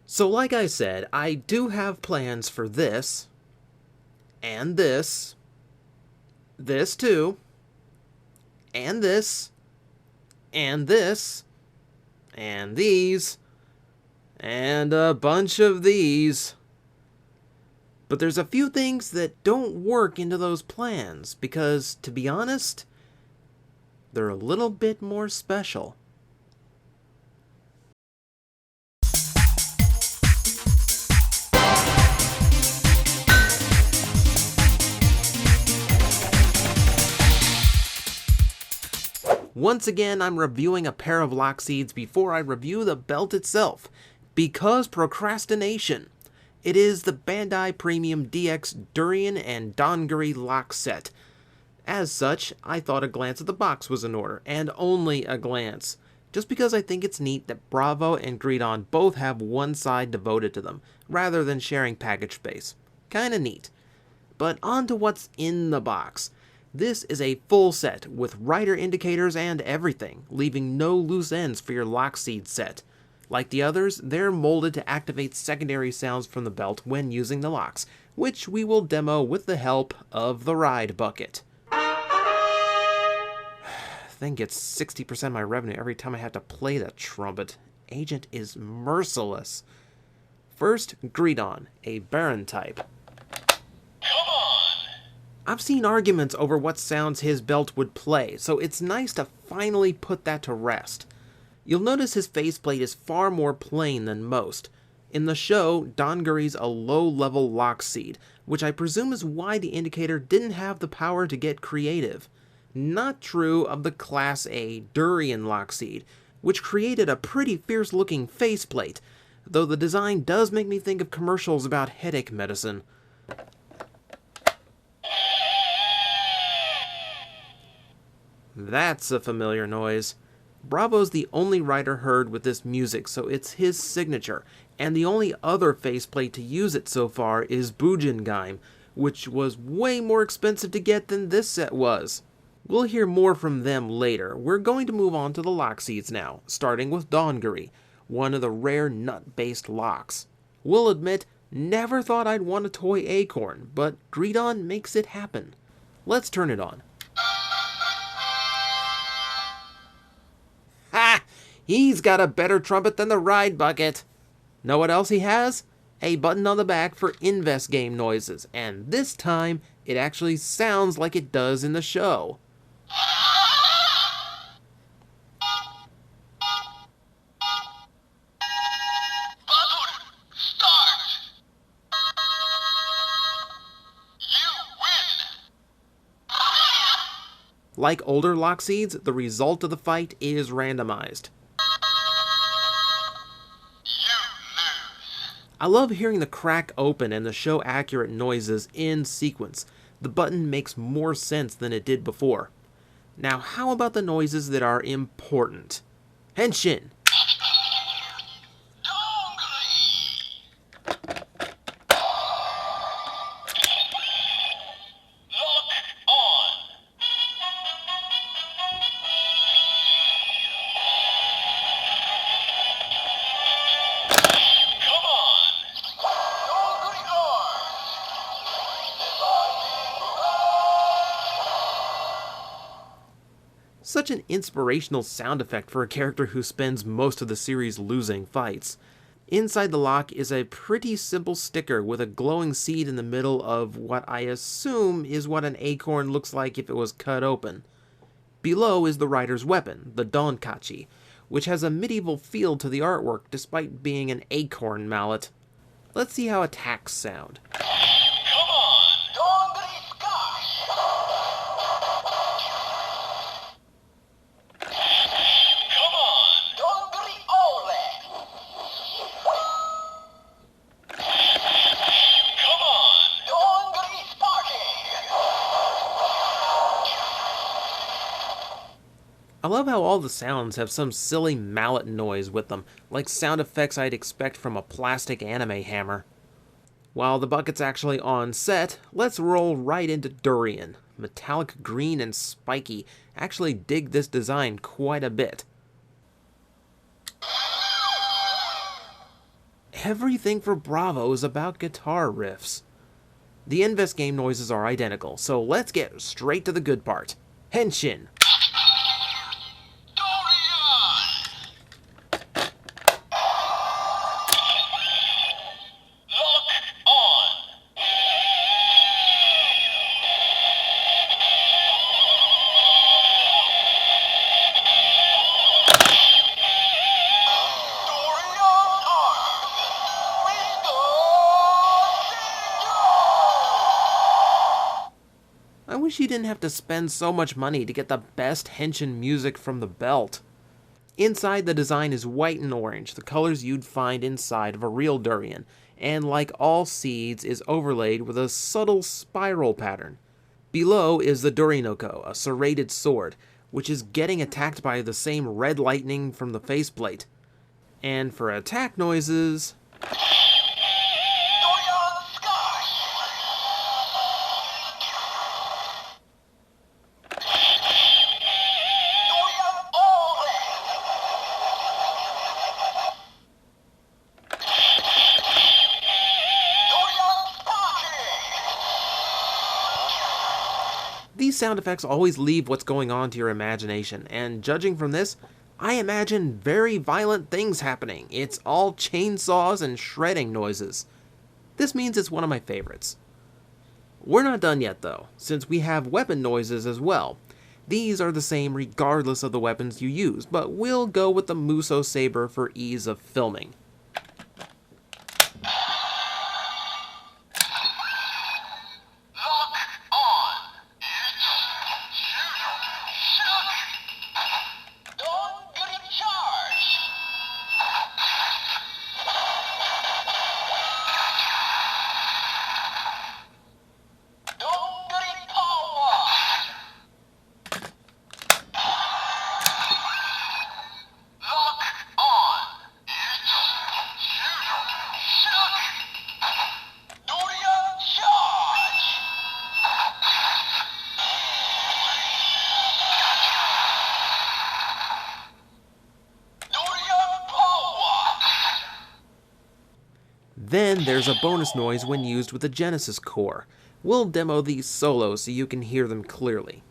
So like I said, I do have plans for this, and this too, and this, and this, and these, and a bunch of these. But there's a few things that don't work into those plans, because, to be honest, they're a little bit more special. Once again, I'm reviewing a pair of lock seeds before I review the belt itself, because procrastination. It is the Bandai Premium DX Durian and Donguri lock set. As such, I thought a glance at the box was in order, and only a glance, just because I think it's neat that Bravo and Greedon both have one side devoted to them, rather than sharing package space. Kinda neat. But on to what's in the box. This is a full set with rider indicators and everything, leaving no loose ends for your lock seed set. Like the others, they're molded to activate secondary sounds from the belt when using the locks, which we will demo with the help of the ride bucket. Thing gets 60% of my revenue every time I have to play that trumpet. Agent is merciless. First, Greedon, a Baron type. I've seen arguments over what sounds his belt would play, so it's nice to finally put that to rest. You'll notice his faceplate is far more plain than most. In the show, Donguri's a low-level lock seed, which I presume is why the indicator didn't have the power to get creative. Not true of the Class A Durian lock seed, which created a pretty fierce-looking faceplate, though the design does make me think of commercials about headache medicine. That's a familiar noise. Bravo's the only rider heard with this music, so it's his signature, and the only other faceplate to use it so far is Bujingaim, which was way more expensive to get than this set was. We'll hear more from them later. We're going to move on to the lock seeds now, starting with Donguri, one of the rare nut-based locks. We'll admit, never thought I'd want a toy acorn, but Greedon makes it happen. Let's turn it on. Ha! He's got a better trumpet than the ride bucket. Know what else he has? A button on the back for invest game noises, and this time it actually sounds like it does in the show. Like older lock seeds, the result of the fight is randomized. I love hearing the crack open and the show accurate noises in sequence. The button makes more sense than it did before. Now how about the noises that are important? Henshin! Such an inspirational sound effect for a character who spends most of the series losing fights. Inside the lock is a pretty simple sticker with a glowing seed in the middle of what I assume is what an acorn looks like if it was cut open. Below is the rider's weapon, the Donkachi, which has a medieval feel to the artwork despite being an acorn mallet. Let's see how attacks sound. I love how all the sounds have some silly mallet noise with them, like sound effects I'd expect from a plastic anime hammer. While the bucket's actually on set, let's roll right into Durian. Metallic green and spiky. Actually dig this design quite a bit. Everything for Bravo is about guitar riffs. The Invest game noises are identical, so let's get straight to the good part. Henshin! I wish you didn't have to spend so much money to get the best Henshin music from the belt. Inside, the design is white and orange, the colors you'd find inside of a real durian, and like all seeds, is overlaid with a subtle spiral pattern. Below is the Durinoko, a serrated sword, which is getting attacked by the same red lightning from the faceplate. And for attack noises... These sound effects always leave what's going on to your imagination, and judging from this, I imagine very violent things happening. It's all chainsaws and shredding noises. This means it's one of my favorites. We're not done yet though, since we have weapon noises as well. These are the same regardless of the weapons you use, but we'll go with the Muso Saber for ease of filming. Then there's a bonus noise when used with the Genesis core. We'll demo these solo so you can hear them clearly.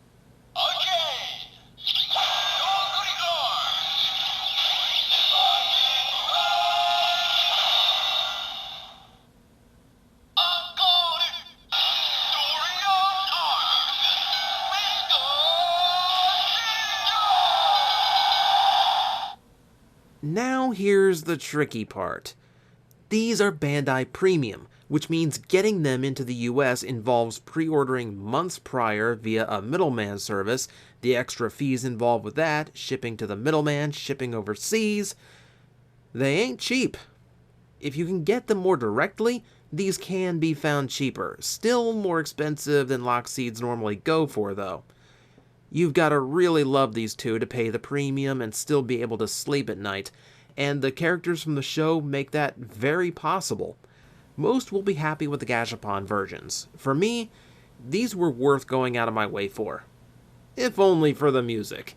Now here's the tricky part. These are Bandai Premium, which means getting them into the US involves pre-ordering months prior via a middleman service, the extra fees involved with that, shipping to the middleman, shipping overseas. They ain't cheap. If you can get them more directly, these can be found cheaper. Still more expensive than Lockseeds normally go for, though. You've got to really love these two to pay the premium and still be able to sleep at night. And the characters from the show make that very possible. Most will be happy with the Gashapon versions. For me, these were worth going out of my way for. If only for the music.